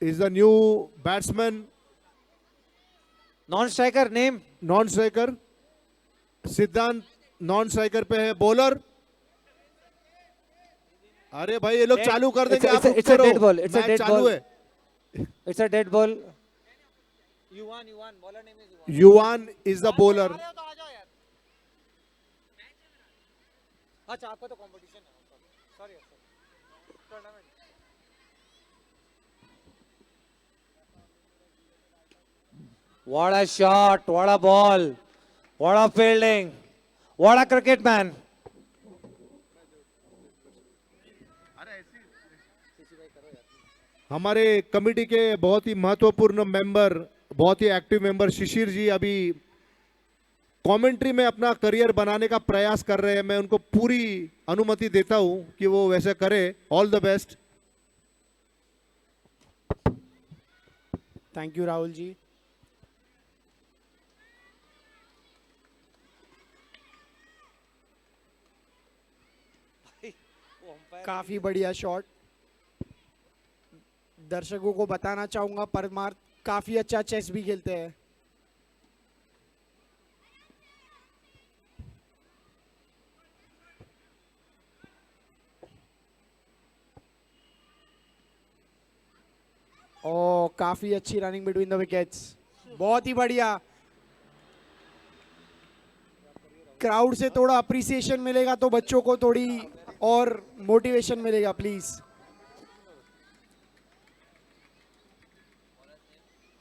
is the new batsman. Non striker name non striker सिद्धांत non striker पे है bowler. अरे भाई ये लोग चालू कर देंगे, आप it's a dead ball, it's a match dead चालू ball. है। It's a dead ball. युवान बॉलर नेम इज युवान इज द बॉलर। अच्छा आपका तो कंपटीशन है. Sorry tournament. What a shot, what a ball, what a fielding, what a cricket man. हमारे committee के बहुत ही महत्वपूर्ण मेंबर, बहुत ही एक्टिव मेंबर शिशिर जी अभी कमेंट्री में अपना करियर बनाने का प्रयास कर रहे हैं। मैं उनको पूरी अनुमति देता हूं कि वो वैसे करे। All the best. Thank you Rahul ji. काफी बढ़िया शॉट. दर्शकों को बताना चाहूंगा परमार्थ काफी अच्छा चेस भी खेलते हैं. ओ काफी अच्छी रनिंग बिटवीन द विकेट्स. बहुत ही बढ़िया. क्राउड से थोड़ा अप्रिसिएशन मिलेगा तो बच्चों को थोड़ी और मोटिवेशन मिलेगा प्लीज.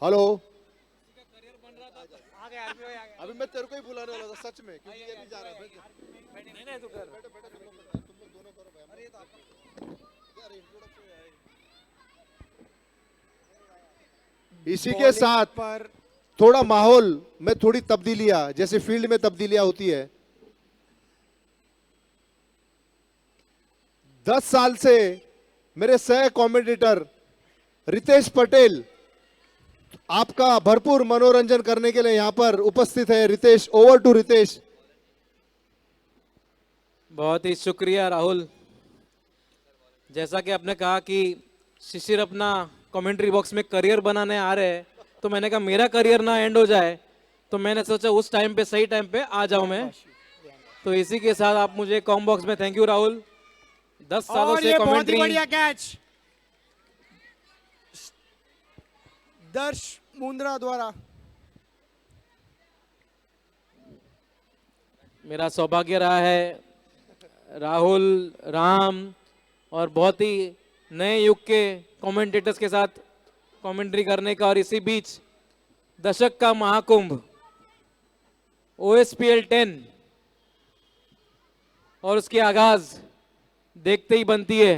हेलो, अभी मैं तेरे को ही बुलाने वाला था सच में, क्योंकि ये नहीं जा रहा है। नहीं तू कर। बैठो बैठो तुम लोग दोनों करो भाई। अरे ये तो आपका यार इंट्रोडक्शन है। इसी के साथ पर थोड़ा माहौल में थोड़ी तब्दीलियां, जैसे फील्ड में तब्दीलियां होती है। 10 साल से मेरे सह कमेंटेटर रितेश पटेल आपका भरपूर मनोरंजन करने के लिए यहां पर उपस्थित है। Ritesh, over to Ritesh. बहुत ही शुक्रिया राहुल. जैसा कि आपने कहा कि शिशिर अपना कमेंट्री बॉक्स में करियर बनाने आ रहे हैं, तो मैंने कहा मेरा करियर ना एंड हो जाए, तो मैंने सोचा उस टाइम पे सही टाइम पे आ जाऊं मैं. तो इसी के साथ आप मुझे कॉम बॉक्स में थैंक यू राहुल. 10 सालों और से ये बहुत ही कमेंट्री. बढ़िया कैच दर्श मुंद्रा द्वारा. मेरा सौभाग्य रहा है राहुल, राम और बहुत ही नए युग के कमेंटेटर्स के साथ कमेंट्री करने का. और इसी बीच दशक का महाकुंभ OSPL 10 और उसकी आगाज देखते ही बनती है.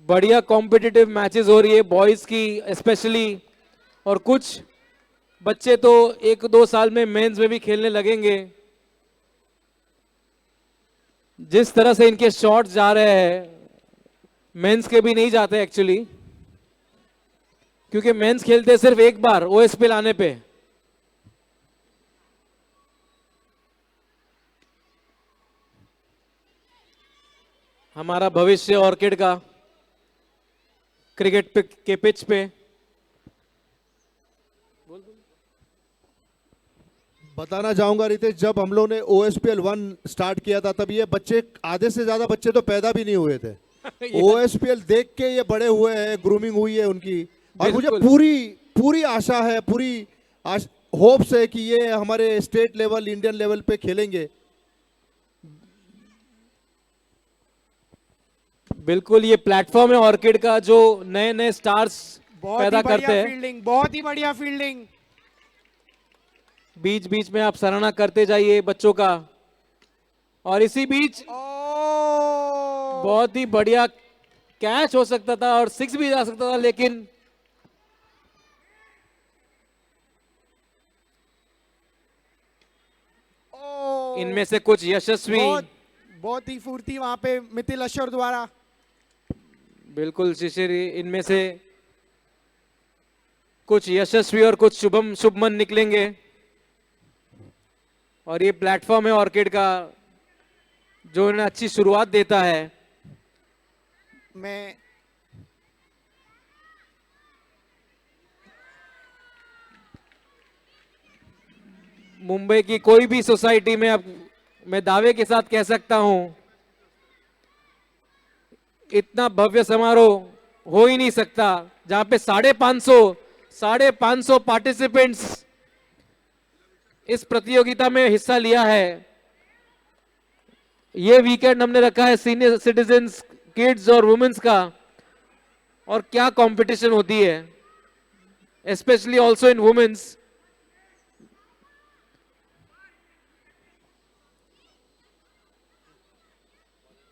बढ़िया कॉम्पिटिटिव मैचेस हो रही है बॉयज की स्पेशली, और कुछ बच्चे तो 1-2 साल में मेंस में भी खेलने लगेंगे. जिस तरह से इनके शॉट्स जा रहे हैं, मेंस के भी नहीं जाते एक्चुअली, क्योंकि मेंस खेलते सिर्फ एक बार OSPL आने पे. हमारा भविष्य ऑर्किड का क्रिकेट के पिच पे. बताना चाहूंगा रितेश, जब हम लोग ने OSPL 1 स्टार्ट किया था तब ये बच्चे, आधे से ज्यादा बच्चे तो पैदा भी नहीं हुए थे। OSPL देख के ये बड़े हुए हैं, ग्रूमिंग हुई है उनकी। और मुझे पूरी आशा है, पूरी होप्स है कि ये हमारे स्टेट लेवल, इंडियन लेवल पे खेलेंगे। बिल्कुल, ये प्लेटफॉर्म है ऑर्किड का जो नए नए स्टार्स पैदा करते हैं. फील्डिंग, बहुत ही बढ़िया फील्डिंग. बीच बीच में आप सराहना करते जाइए बच्चों का. और इसी बीच बहुत ही बढ़िया कैच हो सकता था और 6 भी जा सकता था, लेकिन इनमें से कुछ यशस्वी, बहुत ही फुर्ती वहां पे मिथिल अशोर द्वारा. बिल्कुल शिशिर, इनमें से कुछ यशस्वी और कुछ शुभमन निकलेंगे. और ये प्लेटफॉर्म है ऑर्किड का जो इन्हें अच्छी शुरुआत देता है. मैं मुंबई की कोई भी सोसाइटी में अब मैं दावे के साथ कह सकता हूं इतना भव्य समारोह हो ही नहीं सकता जहां पे 550 पार्टिसिपेंट्स इस प्रतियोगिता में हिस्सा लिया है। ये वीकेंड हमने रखा है सीनियर सिटीजन्स, किड्स और वुमेन्स का, और क्या कंपटीशन होती है, स्पेशली ऑल्सो इन वुमेन्स।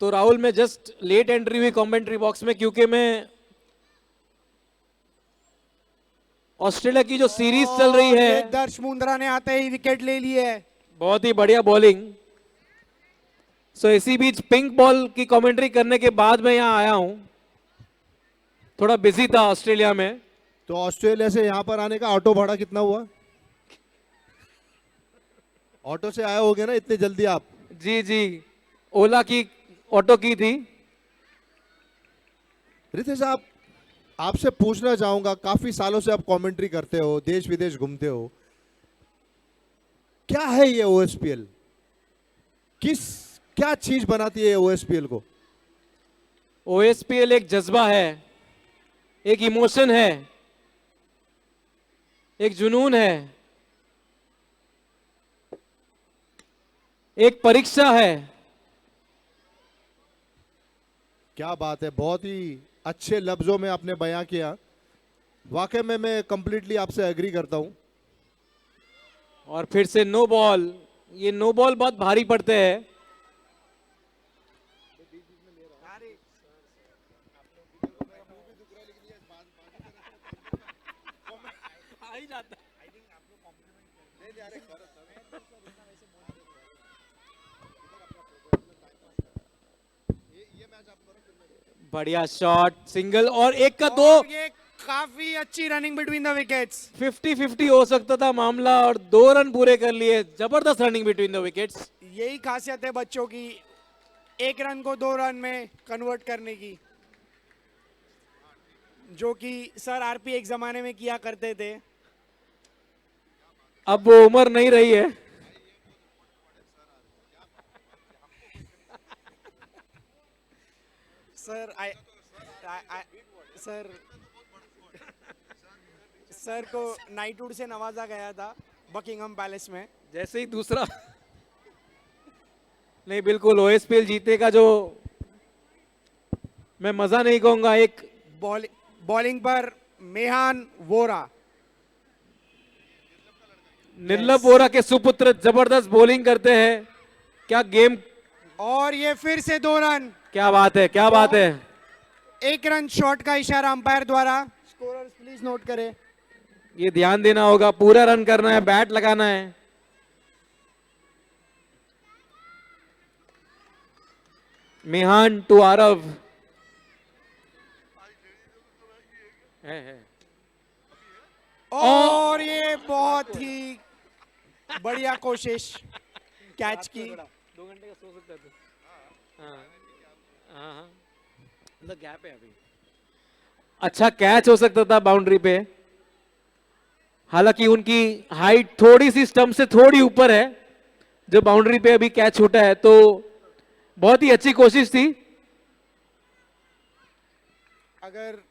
तो राहुल, मैं जस्ट लेट एंट्री हुई कमेंट्री बॉक्स में क्योंकि मैं ऑस्ट्रेलिया की जो सीरीज चल रही और Oh, ये है, दर्श मुंद्रा ने आते ही विकेट ले ली है। बहुत ही बढ़िया बॉलिंग। सो इसी बीच पिंक बॉल की कमेंट्री करने के बाद मैं यहां आया हूं, थोड़ा बिजी था ऑस्ट्रेलिया में। तो ऑस्ट्रेलिया से यहाँ पर आने का ऑटो भाड़ा कितना हुआ? ऑटो से आए होगे ना इतनी जल्दी आप? जी जी, ओला की ऑटो की थी। रितेश, आप आपसे पूछना चाहूंगा, काफी सालों से आप कमेंट्री करते हो, देश विदेश घूमते हो, क्या है ये ओएसपीएल? क्या चीज बनाती है ओएसपीएल को? ओएसपीएल एक जज्बा है, एक इमोशन है, एक जुनून है, एक परीक्षा है। क्या बात है, बहुत ही अच्छे लफ्जों में आपने बयां किया। वाकई में मैं कंप्लीटली आपसे एग्री करता हूं। और फिर से नो बॉल, ये नो बॉल बहुत भारी पड़ते हैं। बढ़िया शॉट, सिंगल, और एक का दो। और ये काफी अच्छी रनिंग बिटवीन द विकेट्स। 50-50 हो सकता था मामला, और 2 रन पूरे कर लिए। जबरदस्त रनिंग बिटवीन द विकेट्स। यही खासियत है बच्चों की, 1 रन को 2 रन में कन्वर्ट करने की, जो कि सर आरपी एक जमाने में किया करते थे। अब वो उम्र नहीं रही है। सर सर सर को नाइटहुड से नवाजा गया था बकिंगम पैलेस में। जैसे ही दूसरा नहीं, बिल्कुल ओएसपीएल जीते का जो मैं मजा नहीं कहूंगा, एक बॉलिंग पर मेहान वोरा, निर्लभ वोरा के सुपुत्र जबरदस्त बॉलिंग करते हैं। क्या गेम, और ये फिर से 2 रन। क्या बात है, क्या बात है। 1 रन शॉट का इशारा अंपायर द्वारा। स्कोरर्स प्लीज नोट करें। ये ध्यान देना होगा, पूरा रन करना है, बैट लगाना है। मेहान टू आरव है। और ये बहुत ही बढ़िया कोशिश कैच की। 2 घंटे का सो सकता था। हाँ, मतलब गैप है अभी। अच्छा कैच हो सकता था बाउंड्री पे, हालांकि उनकी हाइट थोड़ी सी स्टंप से थोड़ी ऊपर है, जो बाउंड्री पे अभी कैच छूटा है। तो बहुत ही अच्छी कोशिश थी। अगर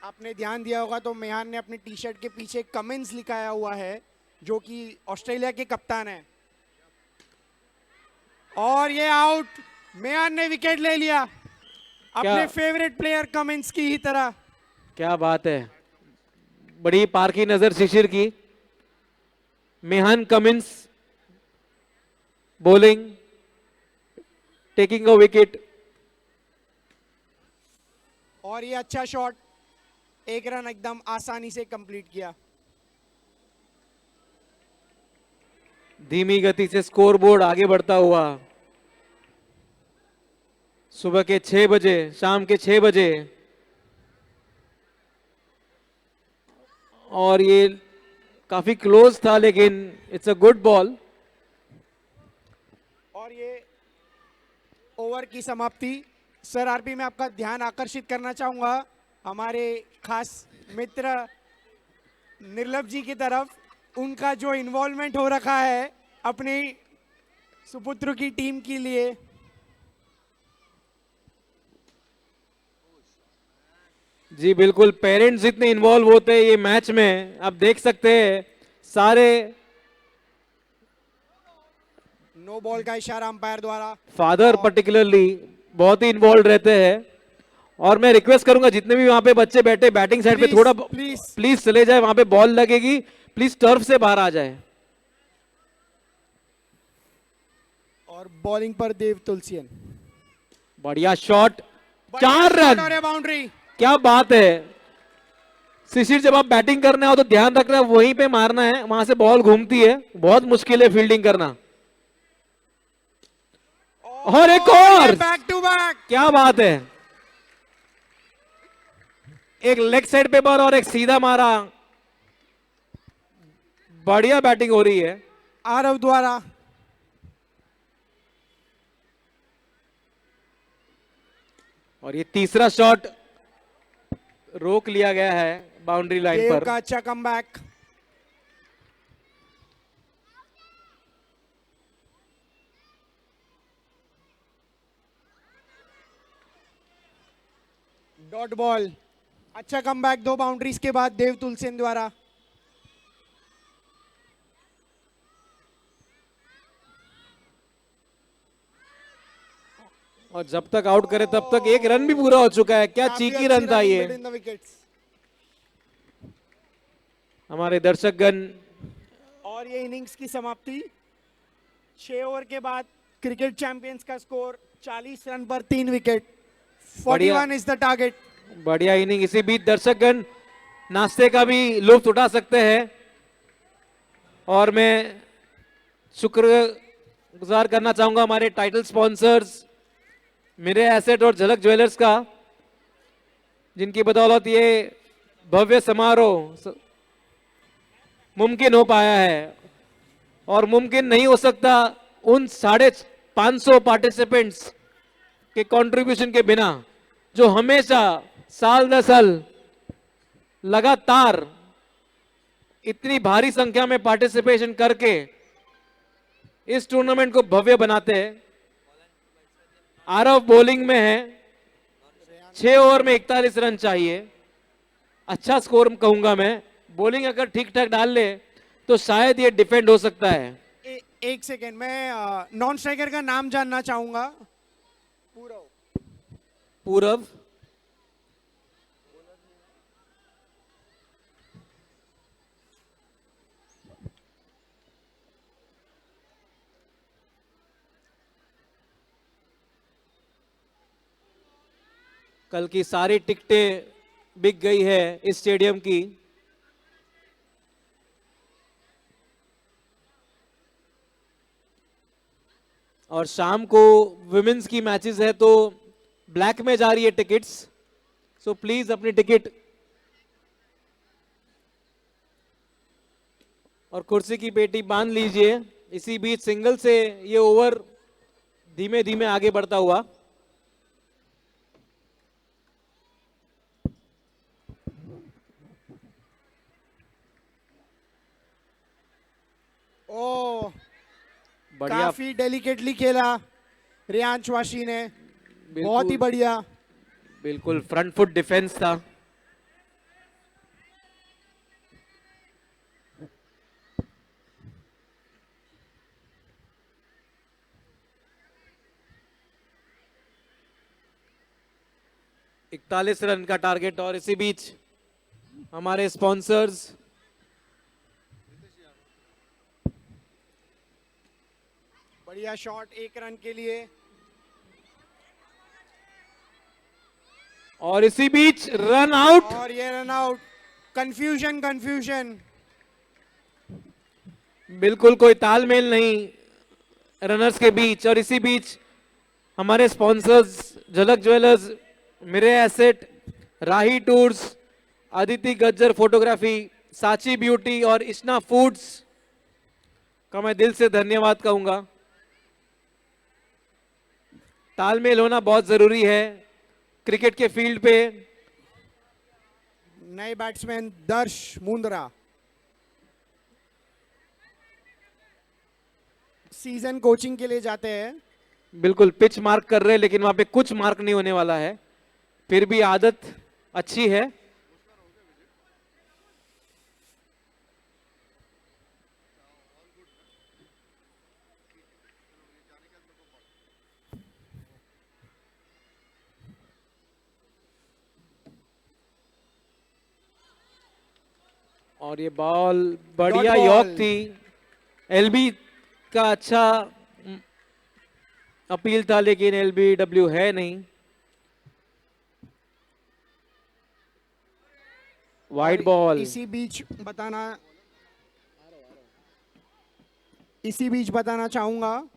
आपने ध्यान दिया होगा तो मेहान ने अपनी टी शर्ट के पीछे कमिंस लिखाया हुआ है, जो कि ऑस्ट्रेलिया के कप्तान है। और ये आउट, मेहान ने विकेट ले लिया अपने फेवरेट प्लेयर कमिंस की ही तरह। क्या बात है, बड़ी पार की नजर शिशिर की। मेहान Cummins bowling, taking a wicket. और ये अच्छा शॉट, 1 रन एकदम आसानी से कंप्लीट किया। धीमी गति से स्कोरबोर्ड आगे बढ़ता हुआ। सुबह के 6 बजे, शाम के 6 बजे, और ये काफी क्लोज था, लेकिन इट्स अ गुड बॉल। और ये ओवर की समाप्ति। सर आरपी में आपका ध्यान आकर्षित करना चाहूंगा हमारे खास मित्र निर्लभ जी की तरफ, उनका जो इन्वॉल्वमेंट हो रखा है अपने सुपुत्र की टीम के लिए। जी बिल्कुल, पेरेंट्स जितने इन्वॉल्व होते हैं ये मैच में, आप देख सकते हैं सारे नो बॉल का इशारा अंपायर द्वारा। फादर पर्टिकुलरली बहुत ही इन्वॉल्व रहते हैं। और मैं रिक्वेस्ट करूंगा जितने भी वहां पे बच्चे बैठे बैटिंग साइड पे Please, थोड़ा please. प्लीज चले जाए, वहां पे बॉल लगेगी, प्लीज टर्फ से बाहर आ जाए। और बॉलिंग पर देव तुलसियन। बढ़िया शॉट, 4 रन, और बाउंड्री। क्या बात है। शिशिर, जब आप बैटिंग करने आओ तो ध्यान रखना वहीं पे मारना है, वहां से बॉल घूमती है, बहुत मुश्किल है फील्डिंग करना। और एक और, बैक टू बैक। क्या बात है, एक लेग साइड पे बॉल और एक सीधा मारा, बढ़िया बैटिंग हो रही है आरव द्वारा। और ये तीसरा शॉट रोक लिया गया है बाउंड्री लाइन देव पर। का अच्छा कमबैक। डॉट बॉल, अच्छा कमबैक 2 बाउंड्रीज के बाद देव तुलसियन द्वारा। और जब तक आउट करे तब तक 1 रन भी पूरा हो चुका है, क्या काफी चीकी अच्छी रन था running ये। between the wickets। हमारे दर्शकगण, और ये इनिंग्स की समाप्ति। 6 ओवर के बाद क्रिकेट चैंपियंस का स्कोर 40 रन पर 3 विकेट। बढ़िया। 41 इज द टारगेट। बढ़िया इनिंग। इसी बीच दर्शकगण नाश्ते का भी लुत्फ उठा सकते हैं। और मैं शुक्रगुजार करना चाहूंगा हमारे टाइटल स्पॉन्सर्स मेरे एसेट और झलक ज्वेलर्स का, जिनकी बदौलत ये भव्य समारोह मुमकिन हो पाया है। और मुमकिन नहीं हो सकता उन 550 पार्टिसिपेंट्स के कंट्रीब्यूशन के बिना, जो हमेशा साल दर साल लगातार इतनी भारी संख्या में पार्टिसिपेशन करके इस टूर्नामेंट को भव्य बनाते हैं। आरव बॉलिंग में है, 6 ओवर में 41 रन चाहिए, अच्छा स्कोर कहूंगा मैं। बॉलिंग अगर ठीक ठाक डाल ले तो शायद ये डिफेंड हो सकता है। एक सेकेंड, मैं नॉन स्ट्राइकर का नाम जानना चाहूंगा। पूरव, कल की सारी टिकटें बिक गई है इस स्टेडियम की। और शाम को विमेंस की मैचेस है तो ब्लैक में जा रही है टिकट्स, सो प्लीज अपनी टिकट और कुर्सी की पेटी बांध लीजिए। इसी बीच सिंगल से ये ओवर धीमे धीमे आगे बढ़ता हुआ। ओ, बढ़िया, काफी डेलिकेटली खेला रियांश वाशी ने, बहुत ही बढ़िया। बिल्कुल फ्रंट फुट डिफेंस था। इकतालीस रन का टारगेट। और इसी बीच हमारे स्पॉन्सर्स बढ़िया शॉट 1 रन के लिए। और इसी बीच रन आउट। और ये रन आउट। कंफ्यूजन। बिल्कुल कोई तालमेल नहीं रनर्स के बीच। और इसी बीच हमारे स्पॉन्सर्स झलक ज्वेलर्स, मेरे एसेट, राही टूर्स, अदिति गज्जर फोटोग्राफी, साची ब्यूटी और इश्ना फूड्स का मैं दिल से धन्यवाद कहूंगा। तालमेल होना बहुत जरूरी है क्रिकेट के फील्ड पे। नए बैट्समैन दर्श मुंद्रा। सीजन कोचिंग के लिए जाते हैं। बिल्कुल पिच मार्क कर रहे हैं, लेकिन वहां पे कुछ मार्क नहीं होने वाला है। फिर भी आदत अच्छी है। और ये बॉल बढ़िया Dot यॉक ball। थी। एलबी का अच्छा अपील था, लेकिन एलबीडब्ल्यू है नहीं। Wide ball. इसी बीच बताना चाहूंगा,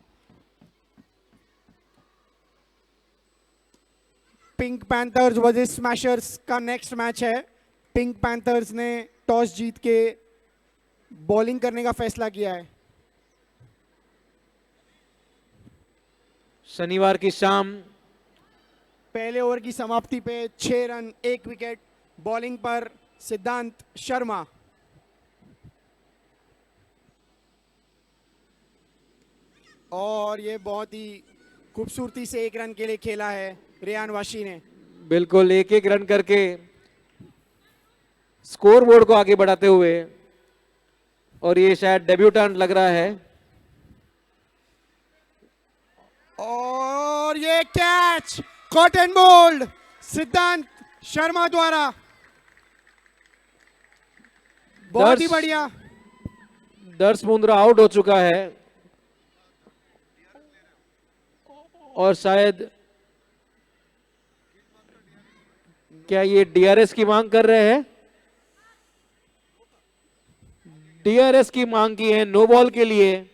पिंक पैंथर्स वर्सेस स्मैशर्स का नेक्स्ट मैच है। पिंक पैंथर्स ने टॉस जीत के बॉलिंग करने का फैसला किया है। शनिवार की शाम पहले ओवर की समाप्ति पे 6 रन 1 विकेट, बॉलिंग पर सिद्धांत शर्मा। और ये बहुत ही खूबसूरती से 1 रन के लिए खेला है रेयान वाशी ने। बिल्कुल एक एक रन करके स्कोर बोर्ड को आगे बढ़ाते हुए, और ये शायद डेब्यूटेंट लग रहा है। और ये कैच कॉट एंड बोल्ड सिद्धांत शर्मा द्वारा। बहुत ही दर्श- बढ़िया। दर्श मुंद्रा आउट हो चुका है, और शायद क्या ये डीआरएस की मांग कर रहे हैं? डीआरएस की मांग की है नो बॉल के लिए।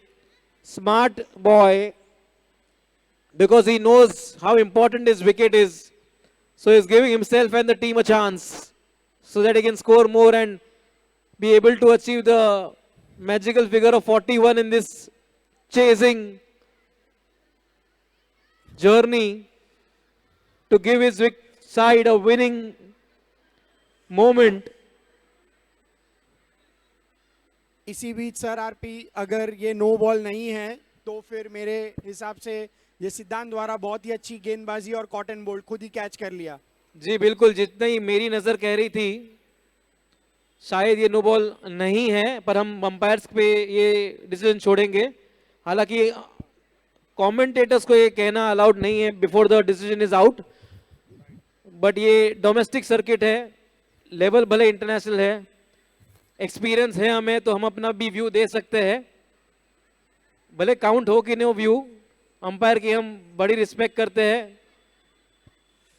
Smart boy, because he knows how important his wicket is, so he's giving himself and the team a chance so that he can score more and be able to achieve the magical figure of 41 in this chasing journey to give his side a winning moment. इसी बीच sir RP, अगर ये no ball नहीं है तो फिर मेरे हिसाब से ये सिद्धांत द्वारा बहुत ही अच्छी गेंदबाजी और कॉटन बोल्ट खुद ही कैच कर लिया। जी बिल्कुल, जितना ही मेरी नजर कह रही थी शायद ये नो बॉल नहीं है, पर हम अंपायर्स पे ये डिसीजन छोड़ेंगे। हालांकि कमेंटेटर्स को ये कहना अलाउड नहीं है before the decision is out, but ये डोमेस्टिक सर्किट है, लेवल भले इंटरनेशनल है, एक्सपीरियंस है हमें, तो हम अपना भी व्यू दे सकते हैं। भले काउंट हो कि नहीं हो व्यू, अंपायर की हम बड़ी रिस्पेक्ट करते हैं,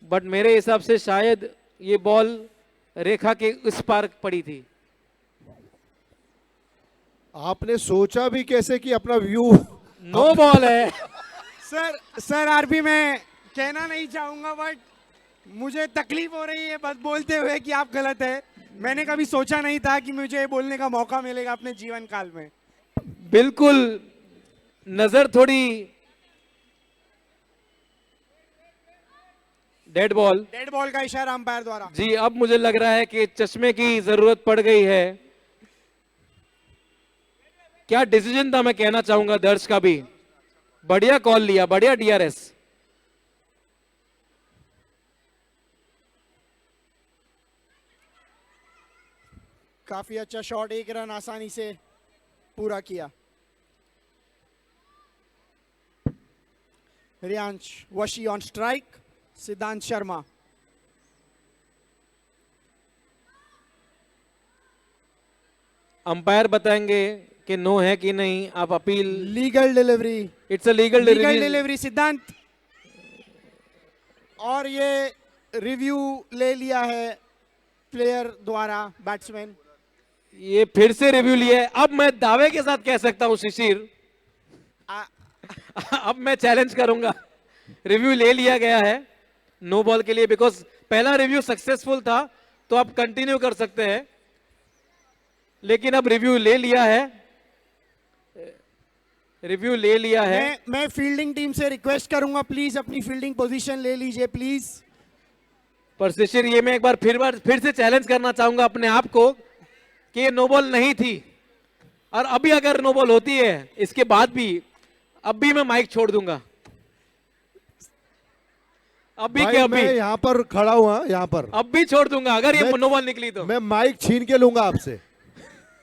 बट मेरे हिसाब से शायद ये बॉल रेखा के उस पार पड़ी थी। आपने सोचा भी कैसे कि अपना व्यू नो बॉल है। सर आरपी, मैं कहना नहीं चाहूंगा बट मुझे तकलीफ हो रही है बस बोलते हुए कि आप गलत है। मैंने कभी सोचा नहीं था कि मुझे बोलने का मौका मिलेगा अपने जीवन काल में। बिल्कुल, नजर थोड़ी डेड बॉल का इशारा अंपायर द्वारा। जी, अब मुझे लग रहा है कि चश्मे की जरूरत पड़ गई है। क्या डिसीजन था, मैं कहना चाहूंगा दर्श का भी बढ़िया कॉल लिया, बढ़िया डीआरएस। काफी अच्छा शॉट, 1 रन आसानी से पूरा किया। रियांश वशी ऑन स्ट्राइक, सिद्धांत शर्मा। अंपायर बताएंगे कि नो है कि नहीं। आप appeal, legal delivery, it's a legal delivery सिद्धांत। और ये रिव्यू ले लिया है प्लेयर द्वारा, बैट्समैन। ये फिर से रिव्यू लिया है। अब मैं दावे के साथ कह सकता हूं शिशिर, अब मैं चैलेंज करूंगा, रिव्यू ले लिया गया है नो बॉल के लिए, बिकॉज पहला रिव्यू सक्सेसफुल था, तो आप कंटिन्यू कर सकते हैं, लेकिन अब रिव्यू ले लिया है, रिव्यू ले लिया है। मैं फील्डिंग टीम से रिक्वेस्ट करूंगा, प्लीज अपनी फील्डिंग पोजीशन ले लीजिए प्लीज। पर शिशिर, ये मैं एक बार फिर से चैलेंज करना चाहूंगा अपने आप को कि ये नो बॉल नहीं थी, और अभी अगर नो बॉल होती है इसके बाद भी, अब भी मैं माइक छोड़ दूंगा, अभी भाई के अभी, मैं यहाँ पर खड़ा हुआ, यहाँ पर अब भी छोड़ दूंगा अगर ये मैं- नो बॉल निकली तो। मैं माइक छीन के लूंगा आपसे,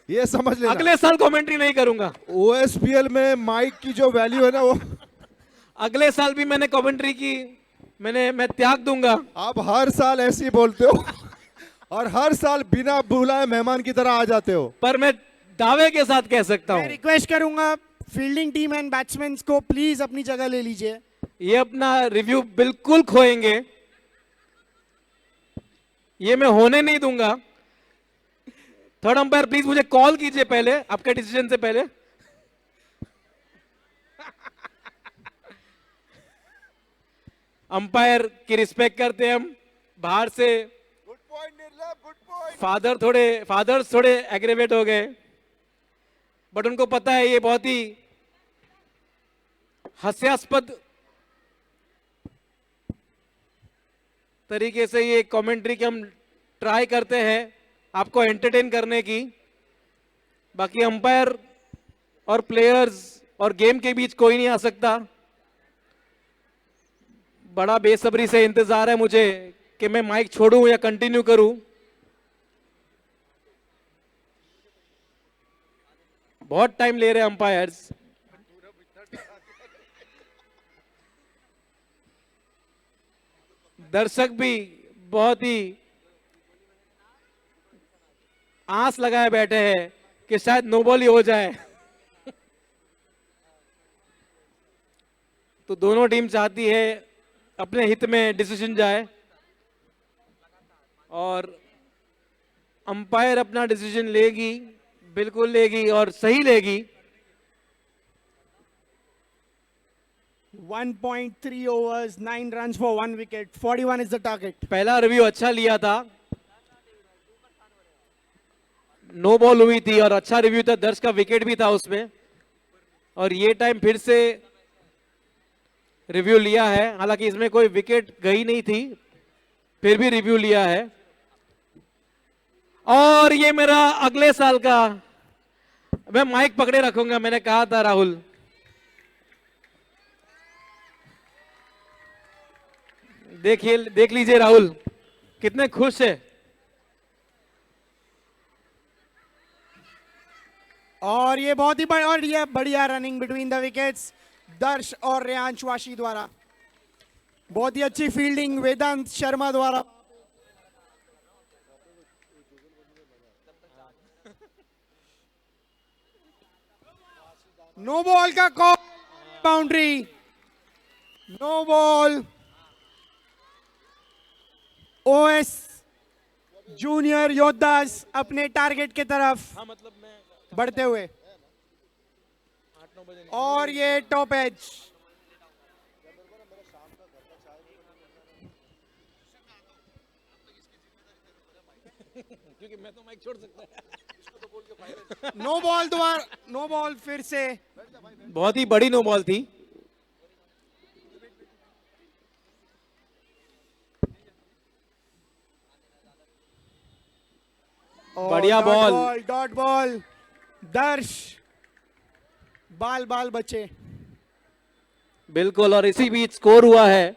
ये समझ लेना। अगले साल कमेंट्री नहीं करूंगा, ओएसपीएल में माइक की जो वैल्यू है ना, वो अगले साल भी मैंने कमेंट्री की, मैं त्याग दूंगा। आप हर साल ऐसे ही बोलते हो और हर साल बिना बुलाए मेहमान की तरह आ जाते हो। पर मैं दावे के साथ कह सकता मैं हूं, रिक्वेस्ट करूंगा फील्डिंग टीम एंड बैट्समैन को प्लीज अपनी जगह ले लीजिए। ये अपना रिव्यू बिल्कुल खोएंगे, ये मैं होने नहीं दूंगा। थर्ड अंपायर प्लीज मुझे कॉल कीजिए पहले, आपके डिसीजन से पहले। अंपायर की रिस्पेक्ट करते हैं हम, बाहर से गुड पॉइंट निर्लभ, गुड पॉइंट। फादर्स थोड़े एग्रेवेट हो गए, बट उनको पता है ये बहुत ही हास्यास्पद तरीके से ये कमेंट्री की हम ट्राई करते हैं आपको एंटरटेन करने की। बाकी अंपायर और प्लेयर्स और गेम के बीच कोई नहीं आ सकता। बड़ा बेसब्री से इंतजार है मुझे कि मैं माइक छोड़ूं या कंटिन्यू करूं। बहुत टाइम ले रहे हैं अंपायर्स। दर्शक भी बहुत ही आस लगाए बैठे हैं कि शायद नो बॉल ही हो जाए। तो दोनों टीम चाहती है अपने हित में डिसीजन जाए और अंपायर अपना डिसीजन लेगी, बिल्कुल लेगी और सही लेगी। 1.3 overs, 9 runs for 1 wicket. 41 is the target. पहला रिव्यू अच्छा लिया था, नो बॉल हुई थी और अच्छा रिव्यू था, दर्श का विकेट भी था उसमें। और ये टाइम फिर से रिव्यू लिया है, हालांकि इसमें कोई विकेट गई नहीं थी, फिर भी रिव्यू लिया है। और ये मेरा अगले साल का, मैं माइक पकड़े रखूंगा, मैंने कहा था राहुल। देखिए, देख लीजिए राहुल कितने खुश है। और ये बहुत ही बढ़िया रनिंग बिटवीन द विकेट्स दर्श और रेयांश वाशी द्वारा। बहुत ही अच्छी फील्डिंग वेदांत शर्मा द्वारा। नो बॉल का call, boundary, no ball. OS junior Yoddhas अपने टारगेट की तरफ बढ़ते हुए। और ये टॉप एज, क्योंकि मैं तो माइक छोड़ सकता है। नो बॉल द्वारा, नो बॉल फिर से। बहुत ही बड़ी नो बॉल थी। बढ़िया बॉल। Dot ball. दर्श बाल बाल बचे। बिल्कुल, और इसी बीच स्कोर हुआ है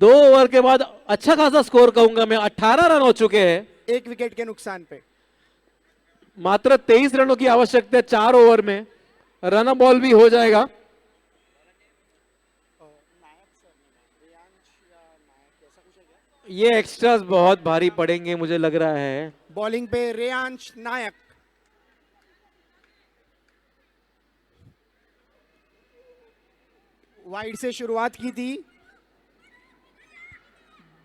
2 ओवर के बाद अच्छा खासा स्कोर कहूंगा मैं। 18 रन हो चुके हैं, 1 विकेट के नुकसान पे। मात्र 23 रनों की आवश्यकता है 4 ओवर में। रन बॉल भी हो जाएगा। ये एक्स्ट्रास बहुत भारी पड़ेंगे मुझे लग रहा है। बॉलिंग पे रेयांश नायक। वाइड से शुरुआत की थी,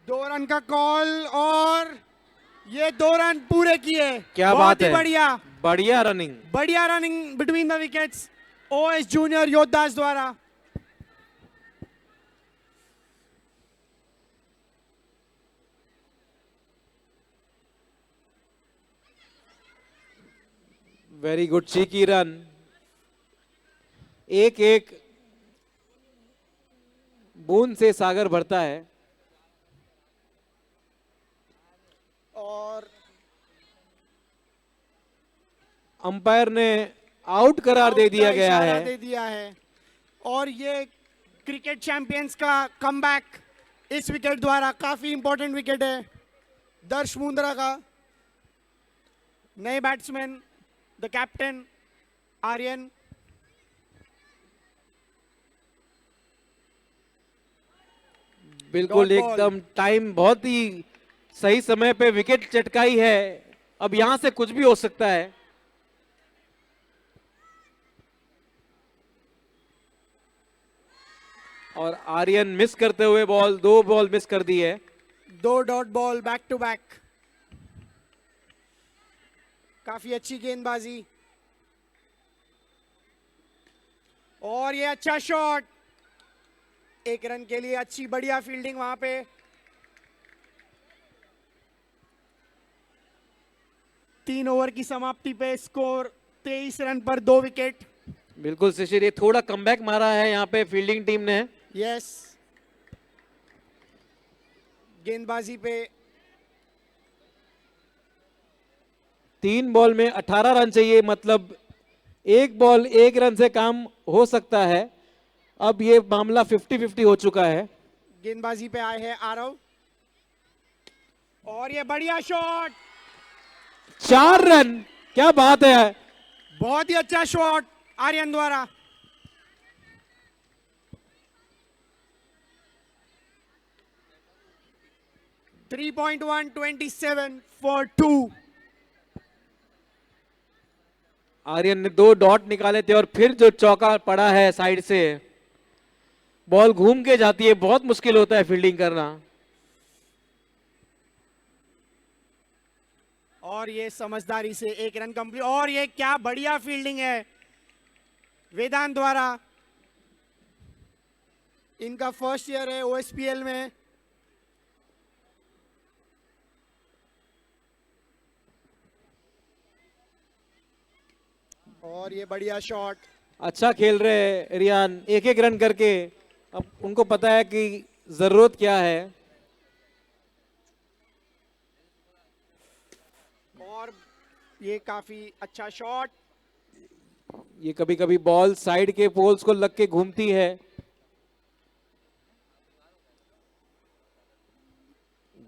2 रन का कॉल और ये 2 रन पूरे किए। क्या बहुत बात ही है, बढ़िया रनिंग। बढ़िया running between the wickets OS junior Yoddhas द्वारा। Very good cheeky run. 1-1 बूंद से सागर भरता है। और अंपायर ने आउट करार दे दिया गया इशारा है। दे दिया है। और ये क्रिकेट चैंपियंस का कमबैक इस विकेट द्वारा, काफी इंपॉर्टेंट विकेट है दर्श मुंद्रा का। नए बैट्समैन द कैप्टन आर्यन। बिल्कुल Dot ball. एकदम टाइम बहुत ही सही समय पे विकेट चटकाई है। अब यहां से कुछ भी हो सकता है। और आर्यन मिस करते हुए बॉल, 2 बॉल मिस कर दी है। 2 dot ball back to back. काफी अच्छी गेंदबाजी और ये अच्छा शॉट, 1 रन के लिए अच्छी बढ़िया फील्डिंग वहां पे। तीन ओवर की समाप्ति पे स्कोर 23 रन पर 2 विकेट। बिल्कुल शिशिर, ये थोड़ा कमबैक मारा है यहाँ पे फील्डिंग टीम ने। यस, गेंदबाजी पे 3 बॉल में 18 रन चाहिए, मतलब 1 बॉल 1 रन से काम हो सकता है। अब ये मामला 50-50 हो चुका है। गेंदबाजी पे आए हैं आरव और ये बढ़िया शॉट, 4 रन, क्या बात है। बहुत ही अच्छा शॉट आर्यन द्वारा। .127 फॉर 2। आर्यन ने 2 डॉट निकाले थे और फिर जो चौका पड़ा है साइड से, बॉल घूम के जाती है, बहुत मुश्किल होता है फील्डिंग करना। और ये समझदारी से 1 रन कंप्लीट। और ये क्या बढ़िया फील्डिंग है वेदांत द्वारा। इनका फर्स्ट ईयर है ओएसपीएल में। और ये बढ़िया शॉट। अच्छा खेल रहे हैं रियान, 1-1 रन करके। अब उनको पता है कि जरूरत क्या है। और ये काफी अच्छा शॉट। ये कभी कभी बॉल साइड के पोल्स को लग के घूमती है।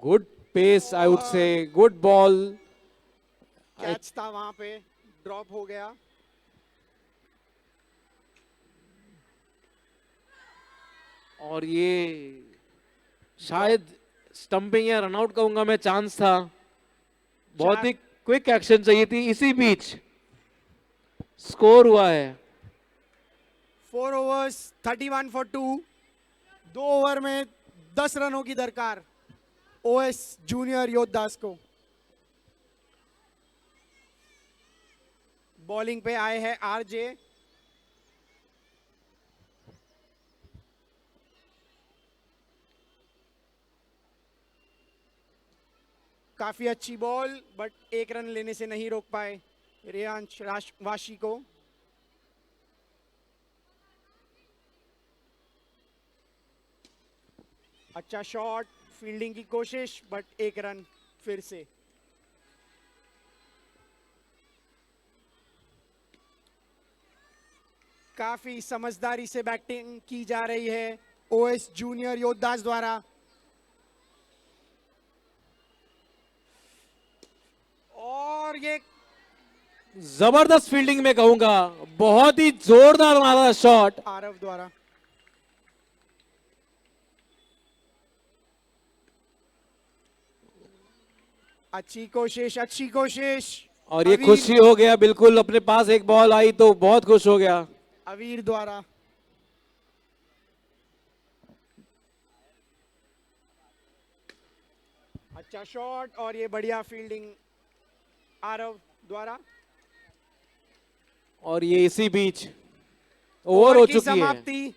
Good pace, I would say, good ball. Catch था वहां पे, ड्रॉप हो गया। और ये शायद स्टंपिंग या रनआउट कहूंगा मैं, चांस था। बहुत ही क्विक एक्शन चाहिए थी। इसी बीच स्कोर हुआ है 4 overs 31 for 2। 2 ओवर में 10 रनों की दरकार ओएस जूनियर योद्धास को। बॉलिंग पे आए हैं आरजे। काफी अच्छी बॉल, बट 1 रन लेने से नहीं रोक पाए रेयांश वाशी को। अच्छा शॉट, फील्डिंग की कोशिश, बट 1 रन फिर से। काफी समझदारी से बैटिंग की जा रही है ओएस जूनियर योद्धास द्वारा। और ये जबरदस्त फील्डिंग में कहूंगा, बहुत ही जोरदार मारा शॉट। आरव द्वारा। अच्छी कोशिश, अच्छी कोशिश। और ये अवीर- खुशी हो गया बिल्कुल, अपने पास एक बॉल आई तो बहुत खुश हो गया। अवीर द्वारा। अच्छा शॉट और ये बढ़िया फील्डिंग आरव द्वारा। और ये इसी बीच ओवर हो की चुकी है। समाप्ति।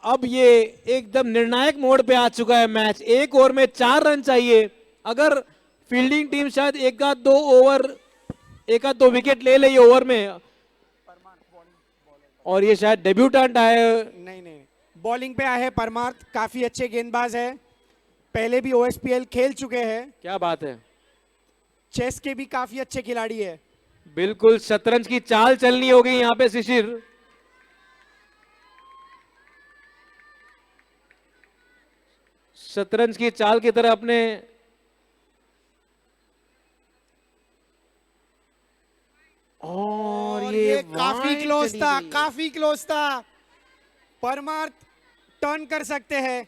अब ये एकदम निर्णायक मोड पे आ चुका है मैच। 1 ओवर में 4 रन चाहिए। अगर फील्डिंग टीम शायद एक आध दो विकेट ले ले ये ओवर में, और ये शायद डेब्यूटेंट आए। नहीं नहीं, बॉलिंग पे आए हैं परमार्थ, काफी अच्छे गेंदबाज है, पहले भी ओएसपीएल खेल चुके हैं। क्या बात है, चेस के भी काफी अच्छे खिलाड़ी है। बिल्कुल शतरंज की चाल चलनी हो गई यहाँ पे शिशिर। शतरंज की चाल की तरह अपने और ये काफी wide क्लोज चली था, गई। काफी क्लोज था। परमार्थ टर्न कर सकते हैं।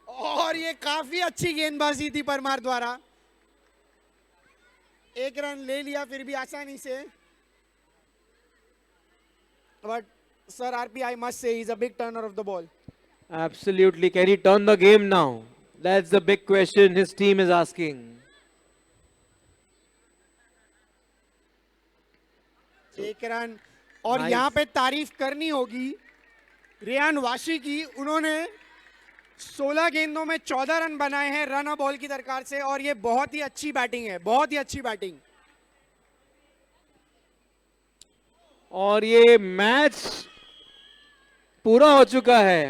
और ये काफी अच्छी गेंदबाजी थी परमार द्वारा। एक रन ले लिया फिर भी आसानी से। But sir RP I must say is a big Turner of the ball. Absolutely. Can he turn the game now? That's the big question his team is asking. एक रन। और Nice. यहाँ पे तारीफ करनी होगी रेयान वाशी की। उन्होंने 16 गेंदों में 14 रन बनाए हैं रन और बॉल की दरकार से। और ये बहुत ही अच्छी बैटिंग है, बहुत ही अच्छी बैटिंग। और ये मैच पूरा हो चुका है।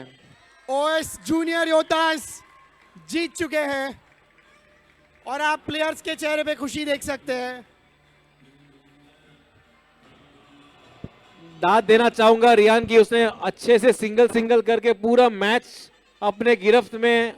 ओएस जूनियर योद्धास जीत चुके हैं और आप प्लेयर्स के चेहरे पे खुशी देख सकते हैं। दाद देना चाहूंगा रियान की, उसने अच्छे से सिंगल करके पूरा मैच अपने गिरफ्त में